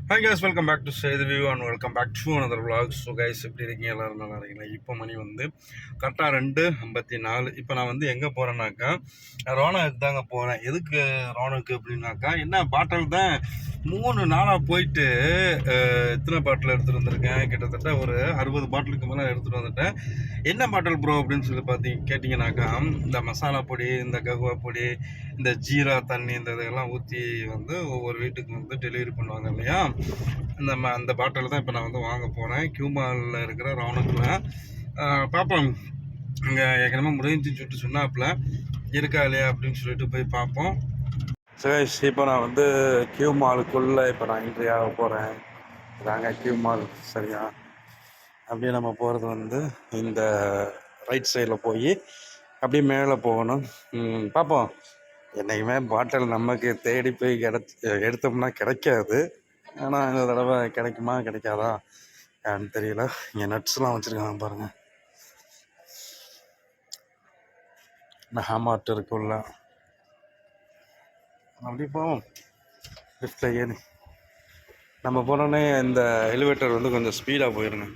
Hi guys, welcome back to Sethu view and welcome back to another vlog. So guys எப்படி இருக்கீங்க? எல்லோரும் நல்லா இருக்கீங்களா? இப்போ மணி வந்து கரெக்டாக 2:54. இப்போ நான் வந்து எங்கே போகிறேன்னாக்கா ரோனக்கு தாங்க போகிறேன். எதுக்கு ரோனக்கு அப்படின்னாக்கா என்ன பாட்டில் தான் 3 நாளாக போயிட்டு எத்தனை பாட்டில் எடுத்துகிட்டு வந்திருக்கேன், கிட்டத்தட்ட ஒரு 60 பாட்டிலுக்கு மேலே எடுத்துகிட்டு வந்துட்டேன். என்ன பாட்டில் ப்ரோ அப்படின்னு சொல்லி கேட்டிங்கனாக்கா இந்த மசாலா பொடி, இந்த ககுவா பொடி, இந்த ஜீரா தண்ணி, இந்த இதெல்லாம் ஊற்றி வந்து ஒவ்வொரு வீட்டுக்கு வந்து டெலிவரி பண்ணுவாங்க இல்லையா, அந்த பாட்டில் தான் இப்போ நான் வந்து வாங்க போகிறேன். கியூமாலில் இருக்கிற ரவுனுக்குள்ள பார்ப்போம். இங்கே ஏற்கனவே முடிஞ்சு சுட்டு சொன்னாப்புல இருக்கா இல்லையா அப்படின்னு சொல்லிட்டு போய் பார்ப்போம். சரி, இப்போ நான் வந்து கியூ மாலுக்குள்ளே இப்போ நான் என்ட்ரி ஆக போகிறேன். இதாங்க கியூ மால். சரியா, அப்படியே நம்ம போகிறது வந்து இந்த ரைட் சைடில் போய் அப்படியே மேலே போகணும். பார்ப்போம். என்றைக்குமே பாட்டில் நமக்கு தேடி போய் எடுத்தோம்னா கிடைக்காது. ஆனால் இந்த தடவை கிடைக்குமா கிடைக்காதா யாருன்னு தெரியல. இங்கே நட்ஸ்லாம் வச்சுருக்காங்க பாருங்கள். இந்த ஹேமார்ட் இருக்குல்ல, அப்படி போவோம். லிஃப்டில் ஏறி நம்ம போனோடனே இந்த எலிவேட்டர் வந்து கொஞ்சம் ஸ்பீடாக போயிடுங்க.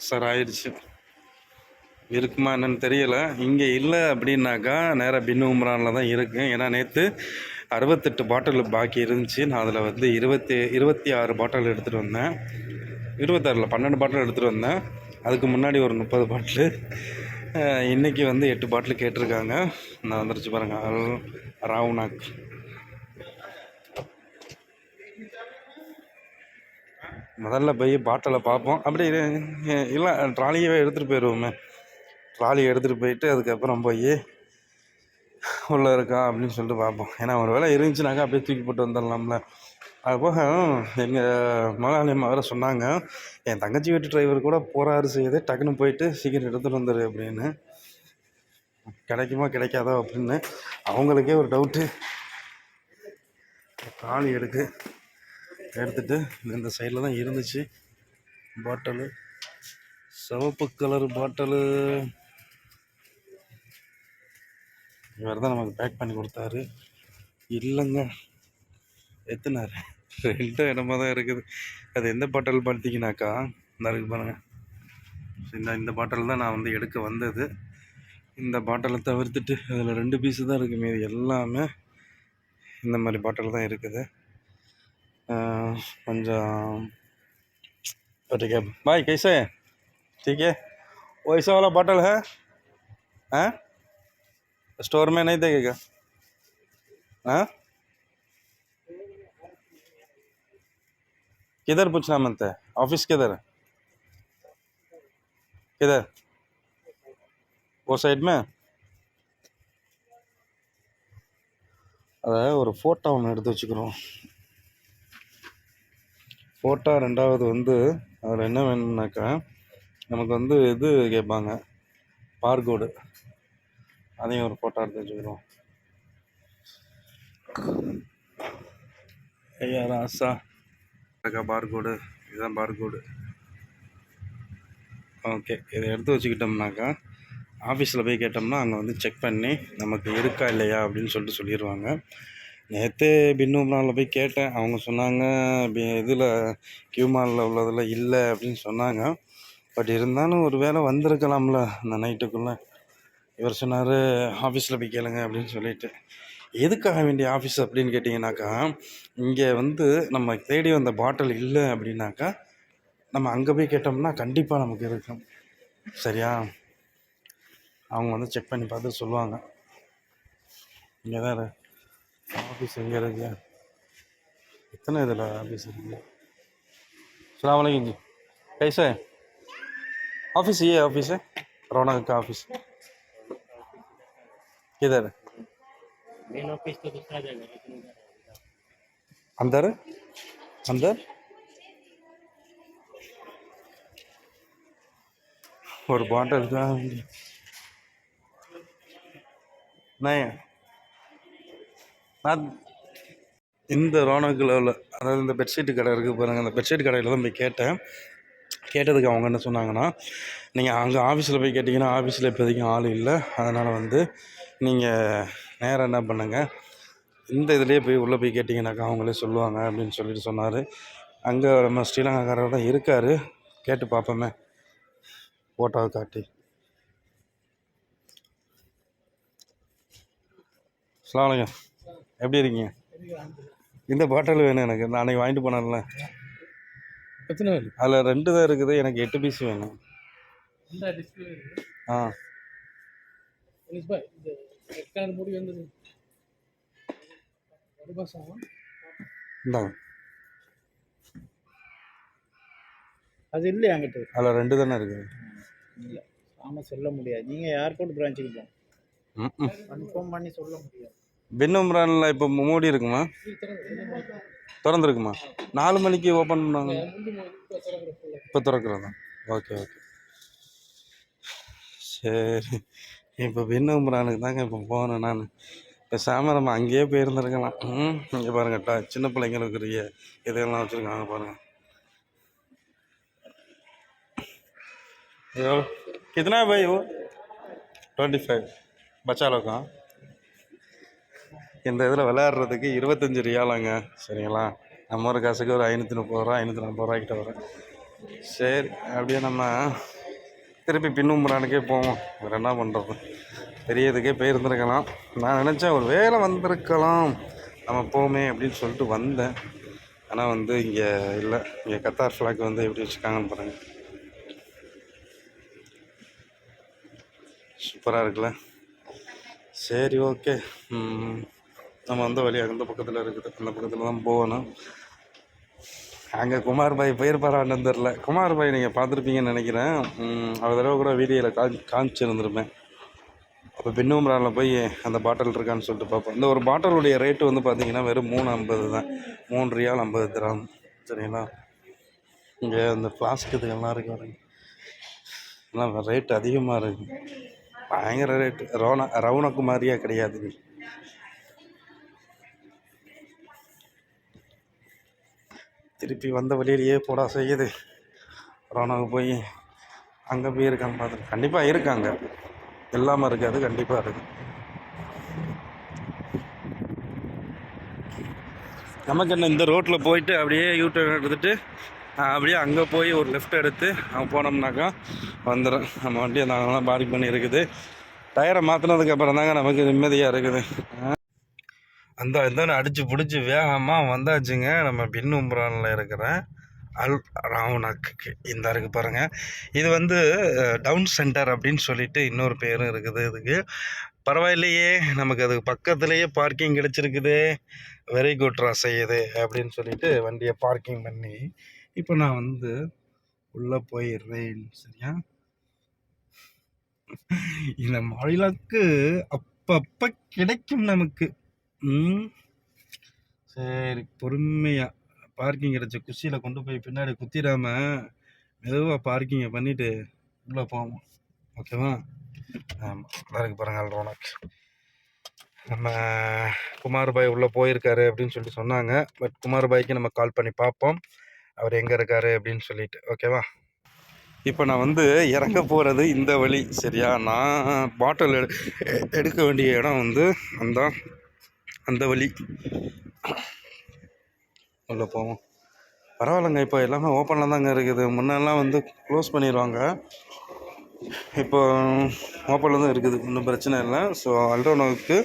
சார் ஆயிடுச்சு, இருக்குமா என்னன்னு தெரியல. இங்கே இல்லை அப்படின்னாக்கா நேராக பின்னு உம்ரானில் தான் இருக்குது. ஏன்னா நேற்று 68 பாட்டில் பாக்கி இருந்துச்சு. நான் அதில் வந்து 26 பாட்டில் எடுத்துகிட்டு வந்தேன். 26 12 பாட்டில் எடுத்துகிட்டு வந்தேன். அதுக்கு முன்னாடி ஒரு 30 பாட்டில். இன்றைக்கி வந்து 8 பாட்டில் கேட்டிருக்காங்க. நான் வந்துருச்சு பாருங்கள், அல் ராவுனாக். முதல்ல போய் பாட்டிலை பார்ப்போம். அப்படி இல்லை ட்ராலியவே எடுத்துகிட்டு போயிடுவோமே. ட்ராலியை எடுத்துகிட்டு போயிட்டு அதுக்கப்புறம் போய் உள்ளே இருக்கா அப்படின்னு சொல்லிட்டு பார்ப்போம். ஏன்னா ஒரு வேளை இருந்துச்சுனாக்கா அப்படியே தூக்கி போட்டு வந்துடலாம்ல. அதுபோக எங்கள் முதலாளியம்மா வேறு சொன்னாங்க, என் தங்கச்சி வீட்டு டிரைவர் கூட போகிறாரு செய்யுது, டக்குன்னு போயிட்டு சீக்கிரம் எடுத்துகிட்டு வந்துடு அப்படின்னு. கிடைக்குமா கிடைக்காதோ அப்படின்னு அவங்களுக்கே ஒரு டவுட்டு. ட்ராலி எடுத்துகிட்டு இந்த சைடில் தான் இருந்துச்சு பாட்டிலு. சிவப்பு கலர் பாட்டிலு இவர் தான் நமக்கு பேக் பண்ணி கொடுத்தாரு. இல்லைங்க, எத்தனாரு 2 இடமா தான் இருக்குது. அது எந்த பாட்டில் பார்த்தீங்கன்னாக்கா இந்த இருக்கு பாருங்கள். இந்த பாட்டில் தான் நான் வந்து எடுக்க வந்தது. இந்த பாட்டிலை தவிர்த்துட்டு அதில் 2 பீஸு தான் இருக்குது. மீது எல்லாமே இந்த மாதிரி பாட்டில் தான் இருக்குது. கொஞ்சம் ठीक है भाई, कैसे है? ठीक है, वैसा वाला बॉटल है? हाँ, स्टोर में नहीं देगा? हाँ, किधर पूछना मनता है? ऑफिस किधर है? किधर? वो साइड में. அதை ஒரு ஃபோட்டோ ஒன்று எடுத்து வச்சுக்கிறோம். ஃபோட்டோ. ரெண்டாவது வந்து அதில் என்ன வேணும்னாக்கா நமக்கு வந்து இது கேட்பாங்க, பார்கோடு. அதையும் ஒரு ஃபோட்டோ எடுத்து வச்சுக்கிறோம். ஐயா ராசா பார்கோடு, இதுதான் பார்கோடு. ஓகே, இதை எடுத்து வச்சுக்கிட்டோம்னாக்கா ஆஃபீஸில் போய் கேட்டோம்னா அங்கே வந்து செக் பண்ணி நமக்கு இருக்கா இல்லையா அப்படின்னு சொல்லிட்டு சொல்லிடுவாங்க. நேற்று பின்னூம்னாலில் போய் கேட்டேன். அவங்க சொன்னாங்க இதில் கியூமாலில் உள்ளதில் இல்லை அப்படின்னு சொன்னாங்க. பட் இருந்தாலும் ஒரு வேளை வந்திருக்கலாம்ல அந்த நைட்டுக்குள்ளே. இவர் சொன்னார் ஆஃபீஸில் போய் கேளுங்க அப்படின்னு சொல்லிட்டு. எதுக்காக வேண்டிய ஆஃபீஸ் அப்படின்னு கேட்டிங்கனாக்கா, இங்கே வந்து நம்ம தேடி வந்த பாட்டில் இல்லை அப்படின்னாக்கா நம்ம அங்கே போய் கேட்டோம்னா கண்டிப்பாக நமக்கு இருக்கும். சரியா, அவங்க வந்து செக் பண்ணி பார்த்து சொல்லுவாங்க. இங்கே தான் ஆஃபீஸ் எங்கே இருக்கு, எத்தனை இதில் ஆஃபீஸ் இருக்குது. अस्सलाम वालेकुम जी, कैसा है? ऑफिस ये ऑफिस है, रौनक का ऑफिस किधर है? मेन ऑफिस तो दूसरा जगह है. अंदर अंदर ஒரு பாட்டில் தான். நான் இந்த ரோனக்கில் உள்ள, அதாவது இந்த பெட்ஷீட்டு கடை இருக்குது பாருங்கள், அந்த பெட்ஷீட் கடையில் தான் போய் கேட்டேன். கேட்டதுக்கு அவங்க என்ன சொன்னாங்கன்னா, நீங்கள் அங்கே ஆஃபீஸில் போய் கேட்டிங்கன்னா ஆஃபீஸில் இப்போதைக்கும் ஆள் இல்லை, அதனால் வந்து நீங்கள் நேராக என்ன பண்ணுங்கள், இந்த இதுலேயே போய் உள்ளே போய் கேட்டிங்கனாக்கா அவங்களே சொல்லுவாங்க அப்படின்னு சொல்லிட்டு சொன்னார். அங்கே நம்ம ஸ்ரீலங்காக்காரர் தான் இருக்கார், கேட்டு பார்ப்போமே ஃபோட்டோவை காட்டி. அஸ்ஸலாமு எப்படி இருக்கீங்க? இந்த பாட்டில் வேணும் எனக்கு, நான் அன்றைக்கி வாங்கிட்டு போனேன்ல. அதில் 2 தான் இருக்குது, எனக்கு 8 பீஸ் வேணும். ஆ இந்தாங்க. அது இல்லை என்கிட்ட. அதில் 2 தானே இருக்குது. இல்லை ஆமாம், சொல்ல முடியாது. நீங்கள் ஏர்போர்ட் பிரான்ச்சுக்கு போங்க, கன்ஃபார்ம் பண்ணி சொல்ல முடியாது. பின் உம்ரானில் இப்போ மூடி இருக்குமா, திறந்துருக்குமா? 4 மணிக்கு ஓப்பன் பண்ணாங்க, இப்போ திறக்கிறதா? ஓகே ஓகே சரி. இப்போ பின் உம்ரானுக்கு தாங்க இப்போ போகணும் நான். பேசாமல் நம்ம அங்கேயே போயிருந்துருக்கலாம். இங்கே பாருங்கட்டா, சின்ன பிள்ளைங்களுக்கு இதெல்லாம் வச்சுருக்காங்க பாருங்கள். कितना है भाई वो? 25 बच्चा लोग का. இந்த இதில் விளையாடுறதுக்கு 25 ரியாலாங்க. சரிங்களா, நம்ம ஒரு காசுக்கு ஒரு 530 ரூபா 540 ரூபாய்க்கிட்ட வரும். சரி, அப்படியே நம்ம திருப்பி பின்னும்புறானுக்கே போவோம். வேறு என்ன பண்ணுறது, பெரிய இதுக்கே போயிருந்துருக்கலாம். நான் நினச்சேன் ஒரு வேலை வந்திருக்கலாம் நம்ம போமே அப்படின்னு சொல்லிட்டு வந்தேன். ஆனால் வந்து இங்கே இல்லை, இங்கே கத்தார் ஃப்ளாக் வந்து எப்படி வச்சுருக்காங்கன்னு பாருங்கள். சூப்பராக இருக்குல்ல. சரி ஓகே, நம்ம வந்த வழியாக அந்த பக்கத்தில் இருக்குது, அந்த பக்கத்தில் தான் போகணும். அங்கே குமார் பாய் போயிருப்பாரான்னு தெரில. குமார் பாய் நீங்கள் பார்த்துருப்பீங்கன்னு நினைக்கிறேன். ஒரு தடவை கூட வீடியோவில் காமிச்சிருந்துருப்பேன். அப்போ பின்னும்ரானில் போய் அந்த பாட்டில் இருக்கான்னு சொல்லிட்டு பார்ப்போம். இந்த ஒரு பாட்டிலுடைய ரேட்டு வந்து பார்த்திங்கன்னா வெறும் 3.50 தான், 3 ரியால் 50 திராம். சரிங்களா, இங்கே அந்த ஃப்ளாஸ்க் இதுகள்லாம் இருக்கு பாருங்க, எல்லாம் ரேட்டு அதிகமாக இருக்குது, பயங்கர ரேட்டு. ரவுனக்கு மாதிரியே கிடையாது. திருப்பி வந்த வழியிலேயே போடா செய்யுது. ரவுனக்கு போய் அங்கே போய் இருக்கான்னு பார்த்து, கண்டிப்பாக இருக்காங்க, இல்லாமல் இருக்காது, கண்டிப்பாக இருக்குது. நமக்கு என்ன, இந்த ரோட்டில் போயிட்டு அப்படியே யூட்டர்ன் எடுத்துகிட்டு அப்படியே அங்கே போய் ஒரு லெஃப்ட் எடுத்து அங்கே போனோம்னாக்கா வந்துடும். நம்ம வண்டி அந்த அங்கெல்லாம் பார்க் பண்ணி இருக்குது. டயரை மாற்றினதுக்கப்புறம் தாங்க நமக்கு நிம்மதியாக இருக்குது. அந்த இந்தான அடித்து பிடிச்சி வேகமாக வந்தாச்சுங்க. நம்ம பின் உம்ரானில் இருக்கிற அல் ரவுனக்கு இந்த இருக்குது பாருங்கள். இது வந்து டவுன் சென்டர் அப்படின்னு சொல்லிட்டு இன்னொரு பேரும் இருக்குது இதுக்கு. பரவாயில்லையே, நமக்கு அதுக்கு பக்கத்துலேயே பார்க்கிங் கிடச்சிருக்குது. வெரி குட் செய்யுது அப்படின்னு சொல்லிட்டு வண்டியை பார்க்கிங் பண்ணி இப்போ நான் வந்து உள்ளே போயிடுறேன். சரியா, இந்த மழைக்கு அப்பப்போ கிடைக்கும் நமக்கு. சரி, பொறுமையாக பார்க்கிங் கிடச்ச குஷியில் கொண்டு போய் பின்னாடி குத்திடாமல் மெதுவாக பார்க்கிங்கை பண்ணிவிட்டு உள்ளே போவோம். ஓகேவா? ஆமாம், எல்லாருக்கு பாருங்கள் ரோனக். நம்ம குமார் பாய் உள்ளே போயிருக்காரு அப்படின்னு சொல்லிட்டு சொன்னாங்க. பட் குமார் பாய்க்கு நம்ம கால் பண்ணி பார்ப்போம் அவர் எங்கே இருக்காரு அப்படின்னு சொல்லிட்டு. ஓகேவா, இப்போ நான் வந்து இறங்க போகிறது இந்த வழி. சரியா, நான் பாட்டில் எடுக்க வேண்டிய இடம் வந்து அந்த வழி. உள்ளே போவோம். பரவாயில்லைங்க, இப்போ எல்லாமே ஓப்பனில் தாங்க இருக்குது. முன்னெல்லாம் வந்து க்ளோஸ் பண்ணிடுவாங்க, இப்போ ஓப்பனில் தான் இருக்குது, ஒன்றும் பிரச்சனை இல்லை. ஸோ அல்ரோனோவுக்கு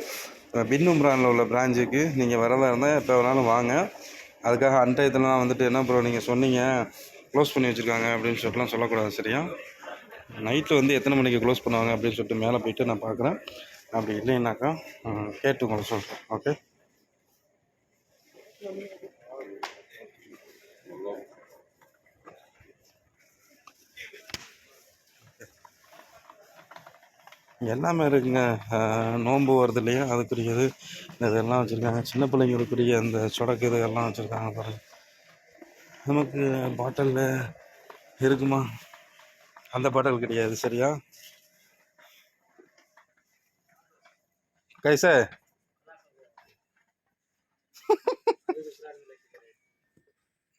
பின் உம்ரானில் உள்ள பிரான்ச்சுக்கு நீங்கள் வரதா இருந்தால் எப்போ வேணாலும் வாங்க. அதுக்காக அன்டயத்துலாம் வந்துட்டு என்ன ப்ரோ நீங்கள் சொன்னீங்க க்ளோஸ் பண்ணி வச்சுருக்காங்க அப்படின்னு சொல்லிட்டுலாம் சொல்லக்கூடாது. சரியா, நைட்டு வந்து எத்தனை மணிக்கு க்ளோஸ் பண்ணுவாங்க அப்படின்னு சொல்லிட்டு மேலே போய்ட்டு நான் பார்க்குறேன். அப்படி இல்லைன்னாக்கா கேட்டு உங்களுக்கு சொல்கிறேன். ஓகே, எல்லாமே இருக்குங்க. நோன்பு வருது இல்லையா, அதுக்குரியது இதெல்லாம் வச்சுருக்காங்க. சின்ன பிள்ளைங்களுக்குரிய அந்த சொடக்கு இதெல்லாம் வச்சுருக்காங்க பாருங்கள். நமக்கு பாட்டிலில் இருக்குமா, அந்த பாட்டில் கிடையாது. சரியா, கைசே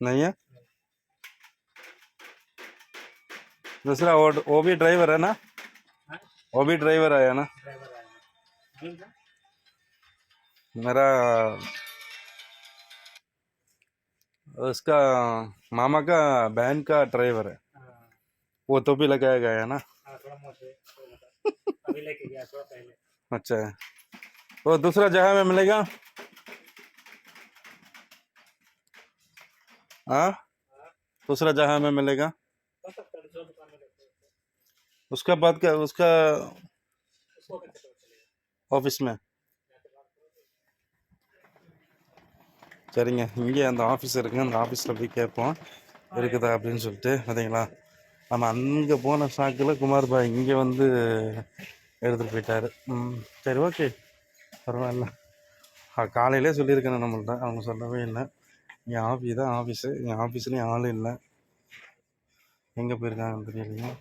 नहीं है दूसरा, वो भी ड्राइवर है ना, वो भी ड्राइवर आया ना. मेरा उसका मामा का बहन का ड्राइवर है, वो तो भी लगाया गया है ना। थोड़ा मोटे अभी लेके गया थोड़ा पहले। अच्छा, वो दूसरा जगह में मिलेगा। हाँ, दूसरा जगह में मिलेगा। उसका बाद का उसका ஆஃபீஸ் में சரிங்க. இங்கே அந்த ஆஃபீஸ் இருக்குங்க, அந்த ஆஃபீஸில் போய் கேட்போம் இருக்குதா அப்படின்னு சொல்லிட்டு. பார்த்தீங்களா, நம்ம அங்கே போன சாக்கில் குமார் பாய் இங்கே வந்து எடுத்துகிட்டு போயிட்டாரு. சரி, ஓகே, பரவாயில்ல. காலையிலே சொல்லியிருக்கேன் நம்மள்ட்ட, அவங்க சொல்லவே இல்லை. என் ஆஃபீஸ் தான் ஆஃபீஸு, என் ஆஃபீஸ்லேயும் ஆள் இல்லை, எங்கே போயிருக்காங்கன்னு தெரியலைங்க.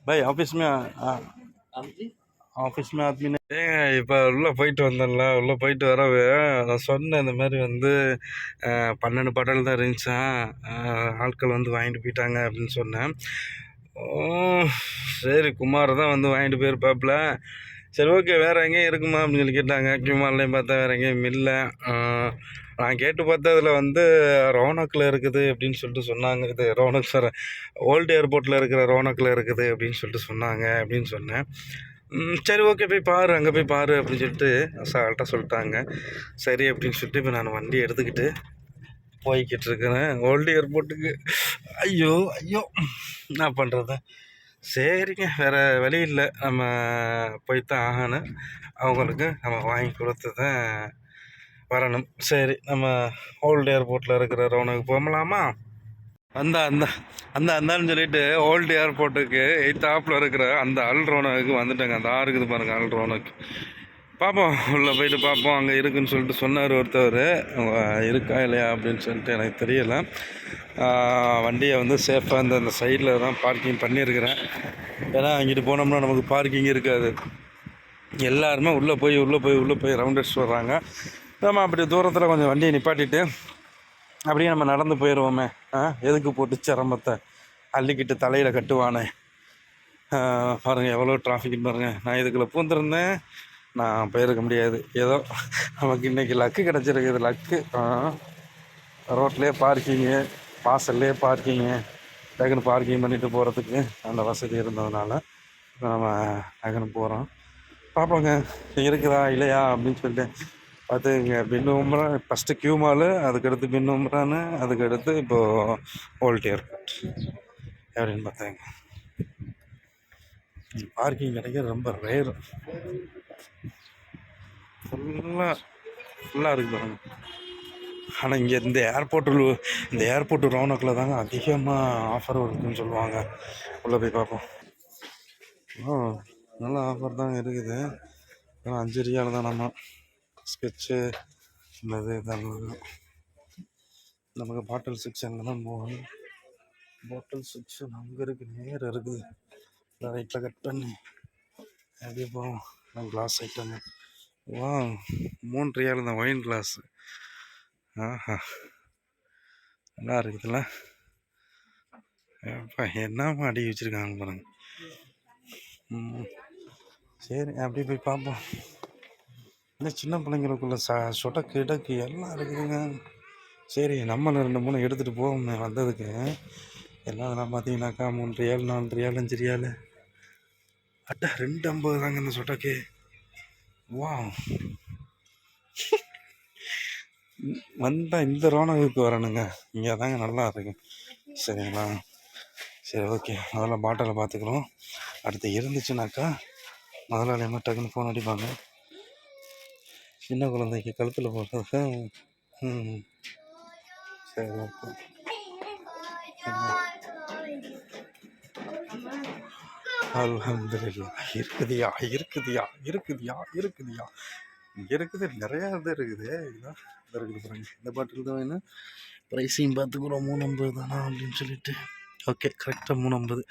பாய் ஆஃபீஸ் में ஆஃபீஸ் में ஆத்மீ இப்போ உள்ளே போயிட்டு வந்தேன்ல, உள்ளே போயிட்டு வரவே நான் சொன்னேன் இந்த மாதிரி வந்து 12 பாடல் தான் இருந்துச்சான், ஆட்கள் வந்து வாங்கிட்டு போயிட்டாங்க அப்படின்னு சொன்னேன். சரி, குமார் தான் வந்து வாங்கிட்டு போயிருப்பாப்புல. சரி, ஓகே, வேறு எங்கேயும் இருக்குமா அப்படின்னு சொல்லி கேட்டாங்க. குமார்லேயும் பார்த்தா வேறு எங்கேயும் இல்லை. நான் கேட்டு பார்த்தா அதில் வந்து ரோனக்கில் இருக்குது அப்படின்னு சொல்லிட்டு சொன்னாங்க. இது ரோனக் சார், ஓல்டு ஏர்போர்ட்டில் இருக்கிற ரோனக்கில் இருக்குது அப்படின்னு சொல்லிட்டு சொன்னாங்க அப்படின்னு சொன்னேன். சரி, ஓகே, போய் பாரு, அங்கே போய் பாரு அப்படின்னு சொல்லிட்டு அசால்ட்டாக சொல்லிட்டாங்க. சரி அப்படின்னு சொல்லிட்டு இப்போ நான் வண்டி எடுத்துக்கிட்டு போய்கிட்டு இருக்கிறேன் ஓல்டு ஏர்போர்ட்டுக்கு. ஐயோ ஐயோ, என்ன பண்ணுறது. சரிங்க, வேறு வழி இல்லை, நம்ம போய்த்தான் ஆகணும். அவங்களுக்கு நம்ம வாங்கி கொடுத்து தான் வரணும். சரி, நம்ம ஓல்டு ஏர்போர்ட்டில் இருக்கிற ரோனுக்கு போகலாமா? அந்த அந்த அந்த அந்தான்னு சொல்லிட்டு ஓல்டு ஏர்போர்ட்டுக்கு எய்த்தாப்பில் இருக்கிற அந்த அல்ரோனுக்கு வந்துட்டேங்க. அந்த இருக்குது பாருங்கள், அல்ரோனுக்கு. பார்ப்போம், உள்ளே போயிட்டு பார்ப்போம், அங்கே இருக்குதுன்னு சொல்லிட்டு சொன்னார் ஒருத்தவர். இருக்கா இல்லையா அப்படின்னு சொல்லிட்டு எனக்கு தெரியலை. வண்டியை வந்து சேஃபாக அந்த சைடில் தான் பார்க்கிங் பண்ணியிருக்கிறேன். ஏன்னா அங்கிட்டு போனோம்னா நமக்கு பார்க்கிங் இருக்காது. எல்லாருமே உள்ளே போய் ரவுண்ட் அடிச்சுட்டு வர்றாங்க. நம்ம அப்படி தூரத்தில் கொஞ்சம் வண்டியை நிப்பாட்டிட்டு அப்படியே நம்ம நடந்து போயிடுவோமே. எதுக்கு போட்டு சிரமத்தை அள்ளிக்கிட்டு தலையில் கட்டுவானே. பாருங்கள் எவ்வளோ டிராஃபிக்னு பாருங்கள். நான் இதுக்குள்ளே பூந்துருந்தேன், நான் போயிருக்க முடியாது. ஏதோ நமக்கு இன்றைக்கி லக்கு கிடச்சிருக்குது. லக்கு ரோட்லேயே பார்க்கிங்கு, வாசல்லே பார்க்கிங்கு, டக்குன்னு பார்க்கிங் பண்ணிவிட்டு போகிறதுக்கு அந்த வசதி இருந்ததுனால நம்ம டக்குன்னு போகிறோம். பார்ப்போங்க இருக்குதா இல்லையா அப்படின்னு சொல்லிட்டு பார்த்துங்க. பின் உம்ரா ஃபஸ்ட்டு கியூ மாலு, அதுக்கடுத்து பின் உம்ரான்னு, அதுக்கடுத்து இப்போது ஓல்டு ஏர்போர்ட் அப்படின்னு பார்த்தாங்க. பார்க்கிங் கிடைக்கிறது ரொம்ப ரேரு. ஃபுல்லாக இருக்குது பாருங்க. ஆனால் இங்கே இந்த ஏர்போர்ட்டு ரோனக்கில் தாங்க அதிகமாக ஆஃபர் இருக்குதுன்னு சொல்லுவாங்க. உள்ளே போய் பார்ப்போம். நல்ல ஆஃபர் தாங்க இருக்குது. ஏன்னா 5 ரியால் தான். நம்ம ஸ்கெட்சு இந்த இதெல்லாம் நமக்கு பாட்டில் செக்ஷனில் தான் போகணும். பாட்டில் செக்ஷன் அங்கே இருக்குது, நேரம் இருக்குது. ரைட்டில் கட் பண்ணி அப்படியே போவோம். கிளாஸ் ஐட்டம் 3 ரியால் தான் ஒயின் கிளாஸு. ஆஹா, நல்லா இருக்குதுல்ல. என்னமா அடி வச்சுருக்காங்க பாருங்க. சரி, அப்படியே போய் பார்ப்போம். இந்த சின்ன பிள்ளைங்களுக்குள்ள சொடக்கு இடக்கு எல்லாம் இருக்குதுங்க. சரி, நம்மளும் 2-3 எடுத்துகிட்டு போவோம் வந்ததுக்கு. எல்லாம் அதெல்லாம் பார்த்தீங்கன்னாக்கா 3 ரியால் 4 ரியால் 5 ரியால் அட்டா 2.50 தாங்க இந்த சொடக்கு. வா, வந்தால் இந்த ரோனகுக்கு வரணுங்க. இங்கே தாங்க நல்லா இருக்கு. சரிங்களா? சரி, ஓகே, முதல்ல பாட்டிலை பார்த்துக்குறோம். அடுத்து இருந்துச்சுனாக்கா முதலாளி அம்மா டக்குன்னு ஃபோன் அடிப்பாங்க. சின்ன குழந்தைக்கு கழுத்தில் போடுறது. சரி, ஓகே. அல்ஹம்துலில்லாஹ். இருக்குதுயா இங்கே இருக்குது, நிறையா இது இருக்குது. இதான் இருக்குது பாருங்க. இந்த பாட்டில் தான் வேணும். ப்ரைஸையும் பார்த்துக்குறோம். 3.50 தானா அப்படின்னு சொல்லிட்டு. ஓகே, கரெக்டாக 3.50.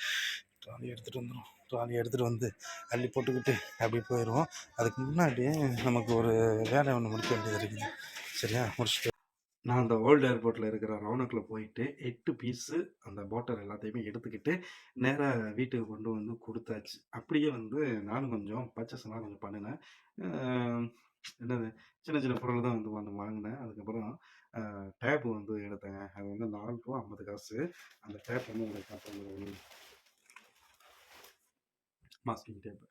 ட்ராலி எடுத்துகிட்டு வந்து அள்ளி போட்டுக்கிட்டு அப்படி போயிடுவோம். அதுக்கு முன்னாடி நமக்கு ஒரு வேலை ஒன்று முடிக்க வேண்டியது இருக்குது. சரியா? முடிச்சுட்டு நான் அந்த ஓல்டு ஏர்போர்ட்ல இருக்கிற ரவுனக்ல போயிட்டு 8 பீஸு அந்த பாட்டில் எல்லாத்தையுமே எடுத்துக்கிட்டு, நேரா வீட்டுக்கு கொண்டு வந்து குடுத்தாச்சு. அப்படியே வந்து நானும் கொஞ்சம் பர்ச்சேஸ்லாம் கொஞ்சம் பண்ணுனேன். அ என்னது சின்ன சின்ன பொருள் தான் வந்து வாங்குனேன். அதுக்கப்புறம் அ டேப் வந்து எடுத்தேங்க. அது வந்து ரூ. 4.50 அந்த டேப் வந்து உங்களுக்கு காட்டுறேன். Masking tape.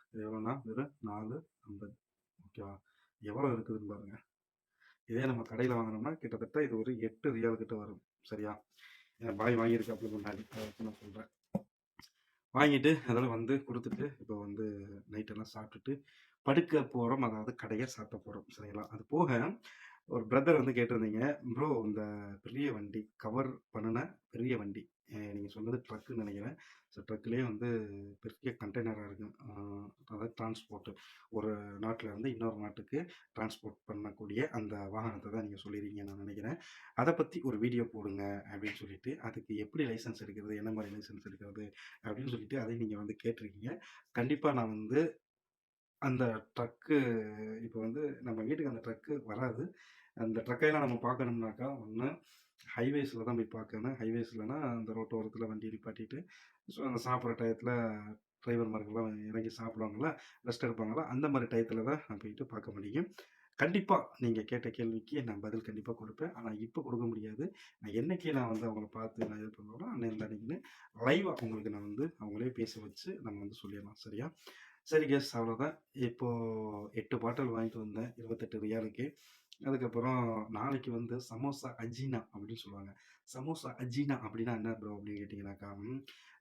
இது எவ்வளோன்னா வெறும் 4.50 ஓகேவா? எவ்வளோ இருக்குதுன்னு பாருங்க. இதே நம்ம கடையில வாங்குனோம்னா கிட்டத்தட்ட இது ஒரு 8 ரியால் கிட்ட வரும். சரியா? என் பாய் வாங்கியிருக்காப்புல முன்னாடி. அத வச்சு நான் சொல்றேன். வாங்கிட்டு அதெல்லாம் வந்து குடுத்துட்டு, இப்போ வந்து நைட்டெல்லாம் சாப்பிட்டுட்டு படுக்க போறோம். அதாவது கடைய சாத்த போறோம். சரிங்களா? அது போக ஒரு பிரதர் வந்து கேட்டிருந்தீங்க, "ப்ரோ இந்த பெரிய வண்டி, கவர் பண்ணுன பெரிய வண்டி." நீங்க சொன்னது ட்ரக்குன்னு நெனைக்கிறேன். ஸோ ட்ரக்லயே வந்து பெரிய கண்டெய்னரா இருக்கும். அதாவது டிரான்ஸ்போர்ட். ஒரு நாட்டுல இருந்து இன்னொரு நாட்டுக்கு டிரான்ஸ்போர்ட் பண்ணக்கூடிய அந்த வாகனத்த தான் நீங்க சொல்லியிருக்கீங்கன்னு நான் நெனைக்கிறேன். அத பத்தி ஒரு வீடியோ போடுங்க அப்படின்னு சொல்லிட்டு, அதுக்கு எப்படி லைசென்ஸ் எடுக்கிறது? என்ன மாரி லைசென்ஸ் எடுக்கிறது? அப்படின்னு சொல்லிட்டு அதையும் நீங்க வந்து கேட்டிருக்கீங்க. கண்டிப்பா நான் வந்து அந்த ட்ரக்கு இப்போ வந்து நம்ம வீட்டுக்கு அந்த ட்ரக்கு வராது. அந்த ட்ரக்கையெல்லாம் நம்ம பார்க்கணும்னாக்கா, ஒண்ணு ஹைவேஸ்ல தான் போய் பார்க்கணும். ஹைவேஸ்லனா அந்த ரோட்டோரத்தில வண்டி நிப்பாட்டிட்டு, ஸோ அந்த சாப்பிடுற டயத்துல டிரைவர்மார்கள்லாம் இறங்கி சாப்பிடுவாங்கல்ல, ரெஸ்ட் எடுப்பாங்கல்ல, அந்த மாரி டயத்துல தான் நான் போயிட்டு பார்க்க முடியும். கண்டிப்பா நீங்க கேட்ட கேள்விக்கு நான் பதில் கண்டிப்பா குடுப்பேன். ஆனா இப்ப குடுக்க முடியாது. என்னைக்கு நான் வந்து அவங்கள பார்த்து நான் இது பண்ணுவேனோ, அன்னைக்கு அன்னைக்குன்னு லைவா உங்களுக்கு நான் வந்து அவங்களே பேச வச்சு நம்ம வந்து சொல்லிடலாம். சரியா? சரி கெஸ் அவ்வளோதான். இப்போ 8 பாட்டில் வாங்கிட்டு வந்தேன். 28 ரியாலுக்கு. அதுக்கப்புறம் நாளைக்கு வந்து சமோசா அஜீனா அப்படின்னு சொல்லுவாங்க. சமோசா அஜீனா அப்படின்னா என்ன ப்ரோ அப்படின்னு கேட்டிங்கனாக்கா,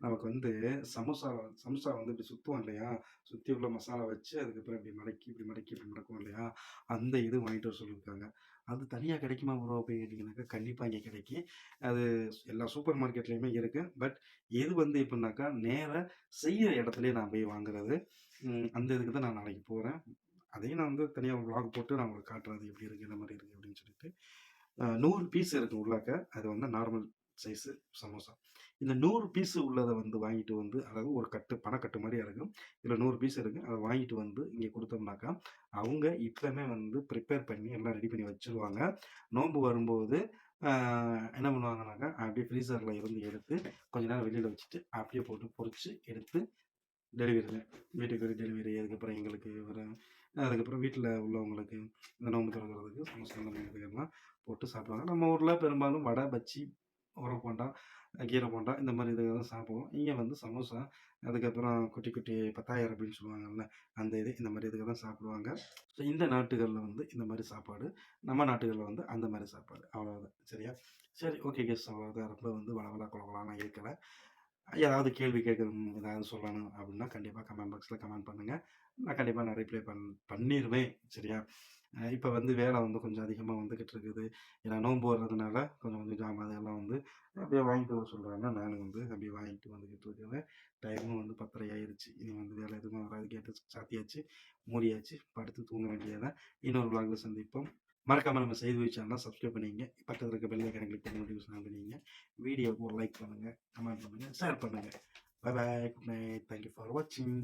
நமக்கு வந்து சமோசா சமோசா வந்து இப்படி சுத்துவோம் இல்லையா? சுத்தி உள்ள மசாலா வச்சு அதுக்கப்புறம் இப்படி மடக்கி, இப்படி மடக்கி, இப்படி மடக்குவோம் இல்லையா? அந்த இது வாங்கிட்டு வர சொல்லியிருக்காங்க. அது தனியா கிடைக்குமா ப்ரோ அப்படின்னு கேட்டிங்கனாக்கா, கண்டிப்பா இங்க கிடைக்கும். அது எல்லா சூப்பர் மார்க்கெட்லயுமே இருக்கு. பட் இது வந்து எப்படின்னாக்கா, நேரா செய்யற இடத்துலயே நான் போய் வாங்குறது. அந்த இதுக்கு தான் நான் நாளைக்கு போறேன். அதையும் நான் வந்து தனியா ஒரு விளாக் போட்டு நான் உங்களுக்கு காட்டுறேன். அது எப்படி இருக்கு, என்ன மாரி இருக்கு அப்படின்னு சொல்லிட்டு. 100 பீஸ் இருக்கு உள்ளாக்க. அது வந்து நார்மல் சைஸு சமோசா. இந்த 100 பீஸ் உள்ளத வந்து வாங்கிட்டு வந்து அதாவது ஒரு கட்டு பணக்கட்டு மாரியா இருக்கும். இதுல 100 பீஸ் இருக்கு. அத வாங்கிட்டு வந்து இங்க குடுத்தோம்னாக்கா, அவங்க இப்பமே வந்து பிரிப்பேர் பண்ணி எல்லாம் ரெடி பண்ணி வச்சுருவாங்க. நோன்பு வரும்போது அ என்ன பண்ணுவாங்கனாக்கா, அப்படியே ஃப்ரீசர்ல இருந்து எடுத்து கொஞ்ச நேரம் வெளியில வச்சுட்டு, அப்படியே போட்டு பொரிச்சு எடுத்து டெலிவரி வீட்டுக்கு டெலிவரி. அதுக்கப்புறம் எங்களுக்கு ஒரு அதுக்கப்புறம் வீட்ல உள்ளவங்களுக்கு இந்த நோம்பு திறக்கிறதுக்கு சமோசா இந்த மாதிரி இதுக்கெல்லாம் போட்டு சாப்பிடுவாங்க. நம்ம ஊர்ல பெரும்பாலும் வடை, பஜ்ஜி, உரப்பு போண்டா, கீரை போண்டா இந்த மாதிரி இத தான் சாப்பிடுவோம். இங்க வந்து சமோசா, அதுக்கப்புறம் குட்டி குட்டி பத்தாயிரம் அப்படின்னு சொல்லுவாங்கல்ல, அந்த இது இந்த மாதிரி இதுக்கு தான் சாப்பிடுவாங்க. ஸோ இந்த நாட்டுகள்ல வந்து இந்த மாதிரி சாப்பாடு, நம்ம நாட்டுகள்ல வந்து அந்த மாதிரி சாப்பாடு. அவ்வளவுதான். சரியா? சரி ஓகே கெஸ் அவ்வளவுதான். ரொம்ப வந்து வளவளா கொழகொழான்லாம் இருக்கல. ஏதாவது கேள்வி கேட்கணும், ஏதாவது சொல்லணும் அப்படின்னா கண்டிப்பா கமெண்ட் பாக்ஸ்ல கமெண்ட் பண்ணுங்க. நான் கண்டிப்பா நான் ரிப்ளை பண்ணிருவேன். சரியா? இப்ப வந்து வேலை வந்து கொஞ்சம் அதிகமா வந்துகிட்டு இருக்குது. ஏன்னா நோன்பு வர்றதுனால கொஞ்சம் கொஞ்சம் ஜாமான் அதெல்லாம் வந்து அப்படியே வாங்கிட்டு வர சொல்றாங்க. நானும் வந்து அப்படியே வாங்கிட்டு வந்துகிட்டு இருக்கிறேன். டைமும் வந்து 10:30 ஆயிருச்சு. இனி வந்து வேலை எதுவும் வராது. கேட்டு சாத்தியாச்சு, மூடியாச்சு. படுத்து தூங்க வேண்டியது தான். இன்னொரு vlogல சந்திப்போம். மறக்காம நம்ம செய்தி சேனலை சப்ஸ்கிரைப் பண்ணிக்கங்க. பக்கத்துல இருக்க பெல் ஐகானை கிளிக் பண்ணி நோட்டிஃபிகேஷன் ஆன் பண்ணிக்கங்க. வீடியோவுக்கு ஒரு லைக் பண்ணுங்க, கமெண்ட் பண்ணுங்க, ஷேர் பண்ணுங்க. Bye bye. Good night. Thank you for வாட்சிங்.